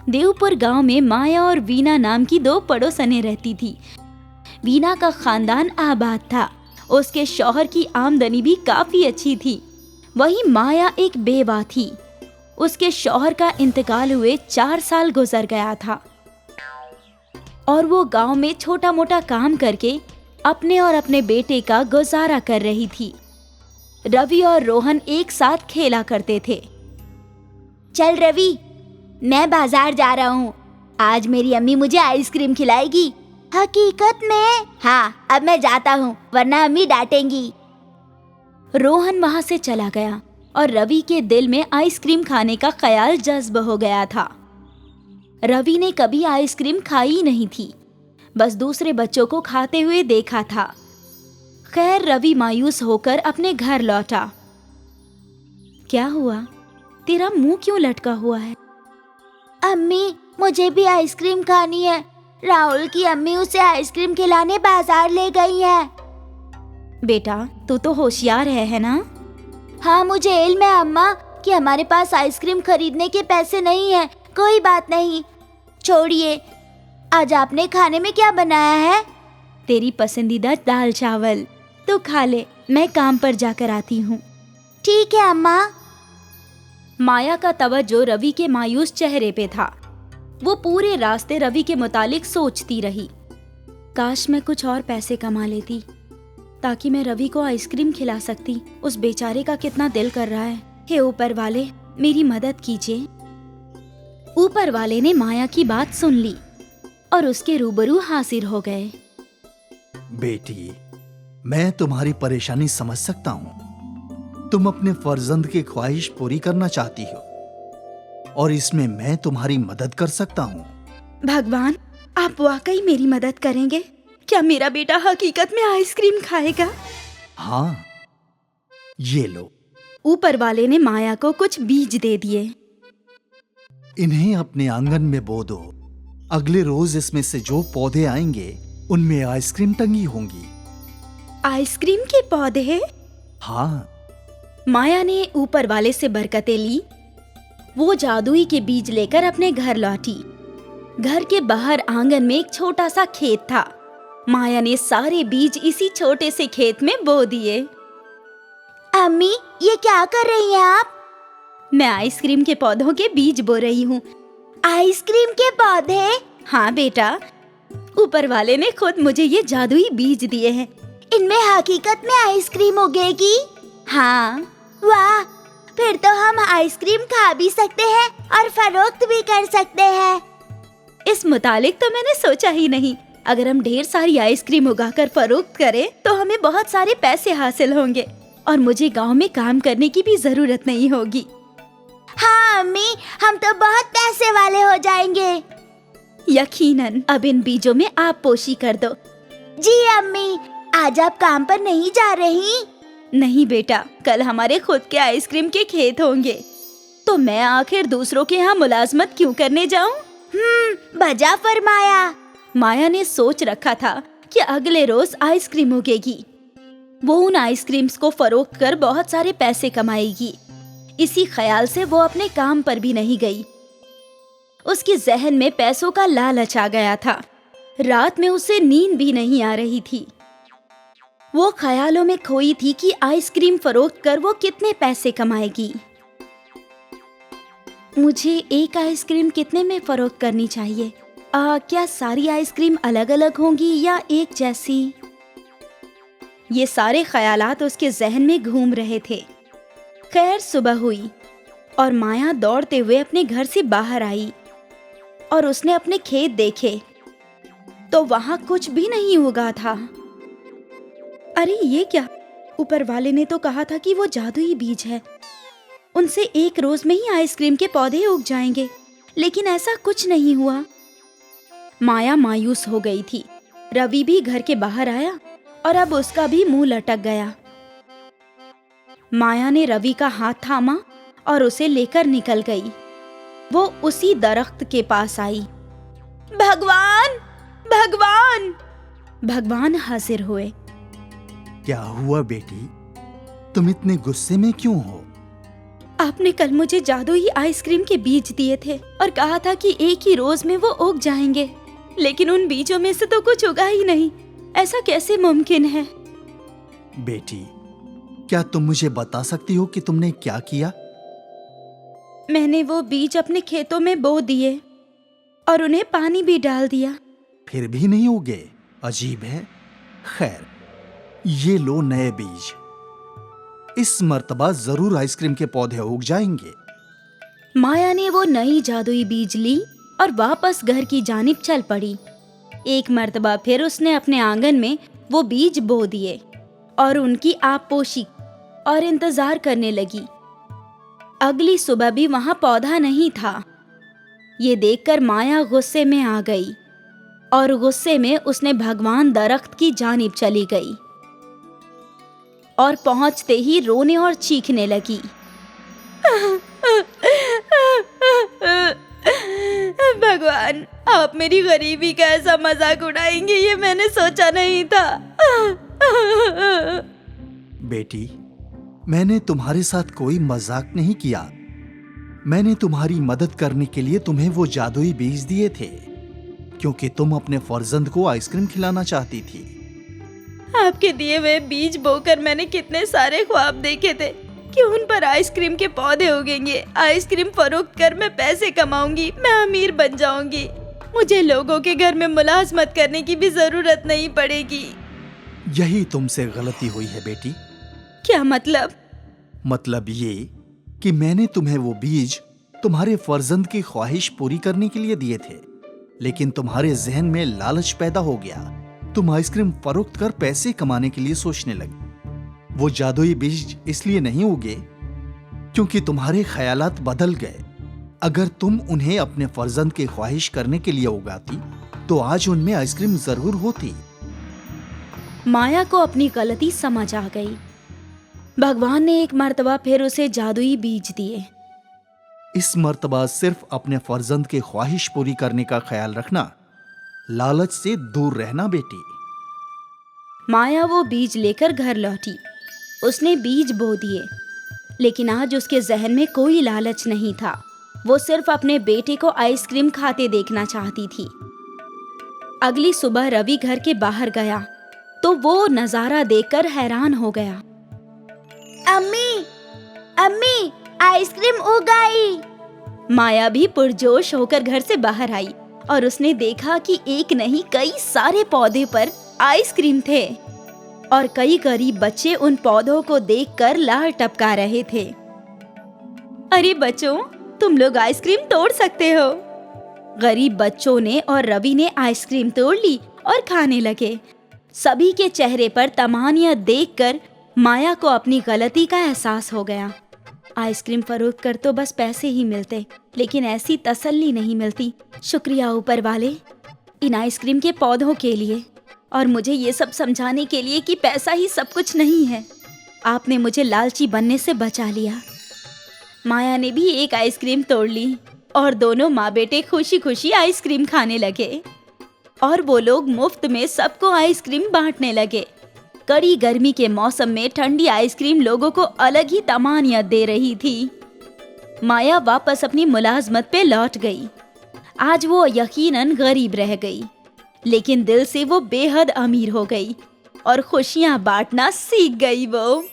देवपुर गांव में माया और वीना नाम की दो पड़ोसनें रहती थी। वीना का खानदान आबाद था। उसके शौहर की आमदनी भी काफी अच्छी थी। वहीं माया एक बेवा थी। उसके शौहर का इंतकाल हुए 4 साल गुजर गया था और वो गांव में छोटा मोटा काम करके अपने और अपने बेटे का गुजारा कर रही थी। रवि और रोहन एक साथ खेला करते थे। चल रवि, मैं बाजार जा रहा हूँ। आज मेरी अम्मी मुझे आइसक्रीम खिलाएगी। हकीकत में? हाँ, अब मैं जाता हूँ वरना अम्मी डांटेंगी। रोहन वहां से चला गया और रवि के दिल में आइसक्रीम खाने का ख्याल जज्ब हो गया था। रवि ने कभी आइसक्रीम खाई ही नहीं थी, बस दूसरे बच्चों को खाते हुए देखा था। खैर, रवि मायूस होकर अपने घर लौटा। क्या हुआ? तेरा मुंह क्यों लटका हुआ है? अम्मी, मुझे भी आइसक्रीम खानी है। राहुल की अम्मी उसे आइसक्रीम खिलाने बाजार ले गई है। बेटा, तू तो होशियार है ना? हाँ, मुझे इल्म है अम्मा कि हमारे पास आइसक्रीम खरीदने के पैसे नहीं है। कोई बात नहीं, छोड़िए। आज आपने खाने में क्या बनाया है? तेरी पसंदीदा दाल चावल। तो खा ले, मैं काम पर जाकर आती हूँ। ठीक है अम्मा। माया का तवज्जो रवि के मायूस चेहरे पे था। वो पूरे रास्ते रवि के मुतालिक सोचती रही। काश मैं कुछ और पैसे कमा लेती ताकि मैं रवि को आइसक्रीम खिला सकती। उस बेचारे का कितना दिल कर रहा है। हे ऊपर वाले, मेरी मदद कीजिए। ऊपर वाले ने माया की बात सुन ली और उसके रूबरू हाजिर हो गए। बेटी, मैं तुम्हारी परेशानी समझ सकता हूँ। तुम अपने फर्जंद की ख्वाहिश पूरी करना चाहती हो और इसमें मैं तुम्हारी मदद कर सकता हूँ। भगवान, आप वाकई मेरी मदद करेंगे? क्या मेरा बेटा हकीकत में आइसक्रीम खाएगा? हाँ, ये लो। ऊपर वाले ने माया को कुछ बीज दे दिए। इन्हें अपने आंगन में बो दो। अगले रोज इसमें से जो पौधे आएंगे उनमें आइसक्रीम टंगी होंगी। आइसक्रीम के पौधे? हाँ। माया ने ऊपर वाले से बरकतें ली। वो जादुई के बीज लेकर अपने घर लौटी। घर के बाहर आंगन में एक छोटा सा खेत था। माया ने सारे बीज इसी छोटे से खेत में बो दिए। अम्मी, ये क्या कर रही हैं आप? मैं आइसक्रीम के पौधों के बीज बो रही हूँ। आइसक्रीम के पौधे? हाँ बेटा, ऊपर वाले ने खुद मुझे ये जादुई बीज दिए हैं। इनमें हकीकत में आइसक्रीम उगेगी? हाँ। वाह, फिर तो हम आइसक्रीम खा भी सकते हैं और फरोख्त भी कर सकते हैं। इस मुतालिक तो मैंने सोचा ही नहीं। अगर हम ढेर सारी आइसक्रीम उगाकर फरोख्त करें तो हमें बहुत सारे पैसे हासिल होंगे और मुझे गांव में काम करने की भी जरूरत नहीं होगी। हाँ अम्मी, हम तो बहुत पैसे वाले हो जाएंगे। यकीनन। अब इन बीजों में आप पोशी कर दो। जी अम्मी। आज आप काम पर नहीं जा रही? नहीं बेटा, कल हमारे खुद के आइसक्रीम के खेत होंगे, तो मैं आखिर दूसरों के यहाँ मुलाजमत क्यों करने जाऊँ? बजा फरमाया। माया ने सोच रखा था कि अगले रोज आइसक्रीम उगेगी। वो उन आइसक्रीम्स को फरोख्त कर बहुत सारे पैसे कमाएगी। इसी ख्याल से वो अपने काम पर भी नहीं गई। उसके जहन में पैसों का लालच आ गया था। रात में उसे नींद भी नहीं आ रही थी। वो ख्यालों में खोई थी कि आइसक्रीम फरोख्त कर वो कितने पैसे कमाएगी। मुझे एक आइसक्रीम कितने में फरोख्त करनी चाहिए? क्या सारी आइसक्रीम अलग अलग होंगी या एक जैसी? ये सारे ख्यालात उसके जहन में घूम रहे थे। खैर, सुबह हुई और माया दौड़ते हुए अपने घर से बाहर आई और उसने अपने खेत देखे तो वहां कुछ भी नहीं उगा था। अरे ये क्या? ऊपर वाले ने तो कहा था कि वो जादुई बीज है, उनसे एक रोज में ही आइसक्रीम के पौधे उग जाएंगे, लेकिन ऐसा कुछ नहीं हुआ। माया मायूस हो गई थी। रवि भी घर के बाहर आया और अब उसका भी मुंह लटक गया। माया ने रवि का हाथ थामा और उसे लेकर निकल गई। वो उसी दरख्त के पास आई। भगवान, भगवान! भगवान हाजिर हुए। क्या हुआ बेटी? तुम इतने गुस्से में क्यों हो? आपने कल मुझे जादुई आइसक्रीम के बीज दिए थे और कहा था कि एक ही रोज में वो उग जाएंगे, लेकिन उन बीजों में से तो कुछ उगा ही नहीं। ऐसा कैसे मुमकिन है? बेटी, क्या तुम मुझे बता सकती हो कि तुमने क्या किया? मैंने वो बीज अपने खेतों में बो दिए और उन्हें पानी भी डाल दिया। फिर भी नहीं उगे? अजीब है। खैर, ये लो नए बीज। इस मर्तबा जरूर आइसक्रीम के पौधे उग जाएंगे। माया ने वो नई जादुई बीज ली और वापस घर की जानिब चल पड़ी। एक मर्तबा फिर उसने अपने आंगन में वो बीज बो दिए और उनकी आबपोशी और इंतजार करने लगी। अगली सुबह भी वहां पौधा नहीं था। ये देखकर माया गुस्से में आ गई और गुस्से में उसने भगवान दरख्त की जानिब चली गई और पहुंचते ही रोने और चीखने लगी। भगवान, आप मेरी गरीबी का ऐसा मजाक उड़ाएंगे, ये मैंने सोचा नहीं था। बेटी, मैंने तुम्हारे साथ कोई मजाक नहीं किया। मैंने तुम्हारी मदद करने के लिए तुम्हें वो जादुई बीज दिए थे, क्योंकि तुम अपने फर्जंद को आइसक्रीम खिलाना चाहती थी। आपके दिए हुए बीज बोकर मैंने कितने सारे ख्वाब देखे थे कि उन पर आइसक्रीम के पौधे उगेंगे। आइसक्रीम फरोख्त कर मैं पैसे कमाऊंगी, मैं अमीर बन जाऊंगी। मुझे लोगों के घर में मुलाजमत करने की भी जरूरत नहीं पड़ेगी। यही तुमसे गलती हुई है बेटी। क्या मतलब? मतलब ये कि मैंने तुम्हें वो बीज तुम्हारे फर्जंद की ख्वाहिश पूरी करने के लिए दिए थे, लेकिन तुम्हारे जहन में लालच पैदा हो गया। तुम आइसक्रीम फरोख्त कर पैसे कमाने के लिए सोचने लगे। वो जादुई बीज इसलिए नहीं उगे क्योंकि तुम्हारे ख्यालात बदल गए। अगर तुम उन्हें अपने फर्जंद की ख्वाहिश करने के लिए उगाती तो आज उनमें आइसक्रीम जरूर होती। माया को अपनी गलती समझ आ गई। भगवान ने एक मर्तबा फिर उसे जादुई बीज दिए। इस मर्तबा सिर्फ अपने फर्जंद की ख्वाहिश पूरी करने का ख्याल रखना, लालच से दूर रहना बेटी। माया वो बीज लेकर घर लौटी। उसने बीज बो दिए, लेकिन आज उसके जहन में कोई लालच नहीं था। वो सिर्फ अपने बेटे को आइसक्रीम खाते देखना चाहती थी। अगली सुबह रवि घर के बाहर गया तो वो नजारा देखकर हैरान हो गया। अम्मी, अम्मी, आइसक्रीम उग गई। माया भी पुरजोश होकर घर से बाहर आई और उसने देखा कि एक नहीं कई सारे पौधे पर आइसक्रीम थे और कई गरीब बच्चे उन पौधों को देखकर लार टपका रहे थे। अरे बच्चों, तुम लोग आइसक्रीम तोड़ सकते हो। गरीब बच्चों ने और रवि ने आइसक्रीम तोड़ ली और खाने लगे। सभी के चेहरे पर तमानियत देखकर माया को अपनी गलती का एहसास हो गया। आइसक्रीम फरोख्त कर तो बस पैसे ही मिलते, लेकिन ऐसी तसल्ली नहीं मिलती। शुक्रिया ऊपर वाले, इन आइसक्रीम के पौधों के लिए और मुझे ये सब समझाने के लिए कि पैसा ही सब कुछ नहीं है। आपने मुझे लालची बनने से बचा लिया। माया ने भी एक आइसक्रीम तोड़ ली और दोनों माँ बेटे खुशी खुशी आइसक्रीम खाने लगे और वो लोग मुफ्त में सबको आइसक्रीम बांटने लगे। कड़ी गर्मी के मौसम में ठंडी आइसक्रीम लोगों को अलग ही तमानियत दे रही थी। माया वापस अपनी मुलाजमत पे लौट गई। आज वो यकीनन गरीब रह गई, लेकिन दिल से वो बेहद अमीर हो गई और खुशियां बांटना सीख गई वो।